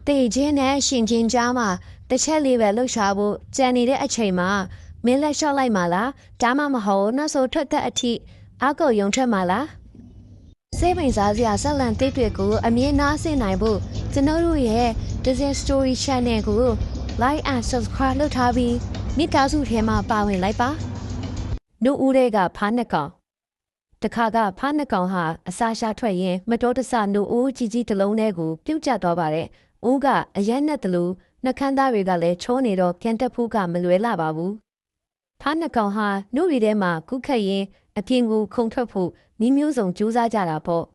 တေချင်းနဲ့ရှင်ချင်းကြားမှာတစ်ချက်လေးပဲလှုပ်ရှားဖို့ကြံနေတဲ့အချိန်မှာမင်းလက်လျှော့လိုက်မှလားဒါမှမဟုတ်နောက်ဆိုထွက်တဲ့အထိအကောက်ယုံထွက်မှလားစေးပိန်စားစရာဆက်လန်တိတ်တွေကိုအမြင်နားဆင်နိုင်ဖို့ကျွန်တော်တို့ရဲ့ Disney Story Channel ကို Like and Subscribe လုပ်ထားပြီးမိသားစုထဲမှာပါဝင်လိုက်ပါနှုတ်ဦးတွေကဖားနှစ်ကောင်တခါကဖားနှစ်ကောင်ဟာအစာရှာထွက်ရင်မတော်တဆနှုတ်ဦးကြီးကြီးတစ်လုံးထဲကိုပြုတ်ကျသွားပါတယ်ဦးကအရက်နဲ့တလူနှခမ်းသားတွေကလည်းချိုးနေတော့ကန်တက်ဖို့ကမလွယ်လာပါဘူးဖားနှစ်ကောင်ဟာနှုတ်ရည်ထဲမှာကုခတ်ရင်အပြင်ကိုခုန်ထွက်ဖို့မိမျိုးစုံကြိုးစားကြတာပေါ့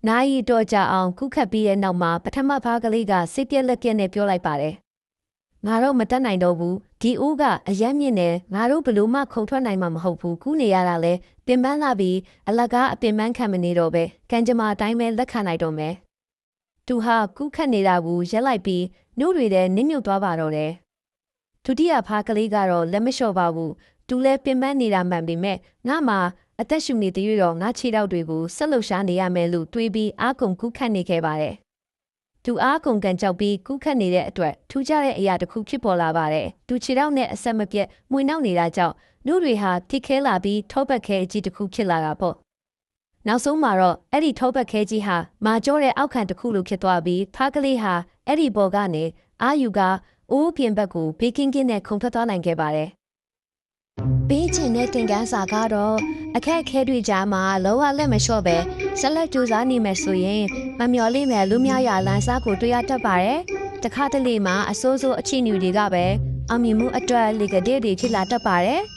နာယီတော့ကြအောင်ကုခတ်ပြီးတဲ့နောက်မှာပထမဖားကလေးကစိတ်ပြက်လက်ပြက်နဲ့ပြောလိုက်ပါတယ်ငါတို့မတက်နိုင်တော့ဘူးဒီဦးကအရက်မြင့်နေငါတို့ဘလို့မှခုန်ထွက်နိုင်မှာမဟုတ်ဘူးကူးနေရတာလဲပင်ပန်းလာပြီးအလကားအပင်ပန်းခံမနေတော့ပဲကံကြမ္မာအတိုင်းပဲလက်ခံနိုင်တော့မယ်သူဟာကုခတ်နေတာကိုရက်လိုက်ပြီးနှုတ်တွေထဲနစ်မြုပ်သွားပါတော့တယ်ဒုတိယဖားကလေးကတော့လက်မလျှော့ပါဘူးသူလဲပင်ပန်းနေတာမှန်ပေမဲ့ငါမှအသက်ရှူနေသေးတော့ငါခြေထောက်တွေကိုဆက်လှုပ်ရှားနေရမယ်လို့တွေးပြီးအာကုံကုခတ်နေခဲ့ပါတယ်သူအားကုန်ကန်ကြောက်ပြီးကုခတ်နေတဲ့အတွက်ထူးခြားတဲ့အရာတစ်ခုဖြစ်ပေါ်လာပါတယ်။သူခြေထောက်နဲ့အဆက်မပြတ်မှွေနှောက်နေတာကြောင့်နှုတ်တွေဟာထိခဲလာပြီးထောပတ်ခဲအကြီးတစ်ခုဖြစ်လာတာပေါ့။နောက်ဆုံးမှာတော့အဲ့ဒီထောပတ်ခဲကြီးဟာမာကျောတဲ့အောက်ခံတစ်ခုလိုဖြစ်သွားပြီးဖားကလေးဟာအဲ့ဒီဘော်ကနေအာယူကအိုးပြင်ဘက်ကိုဘေကင်းကင်းနဲ့ခုန်ထွက်သွားနိုင်ခဲ့ပါတယ်။ပေးချင်တဲ့တင်ကန်းစာကတော့အခက်အခဲတွေကြားမှာလောကလက်မလျှော့ပဲဆက်လက်ကြိုးစားနေမယ်ဆိုရင်မမျော်လင့်မဲ့လူများရလန်းစားကိုတွေ့ရတတ်ပါတယ်။တခါတလေမှာအစိုးစိုးအချီနူတွေကပဲအောင်မြင်မှုအတွက်လေကတဲ့တွေဖြစ်လာတတ်ပါတယ်။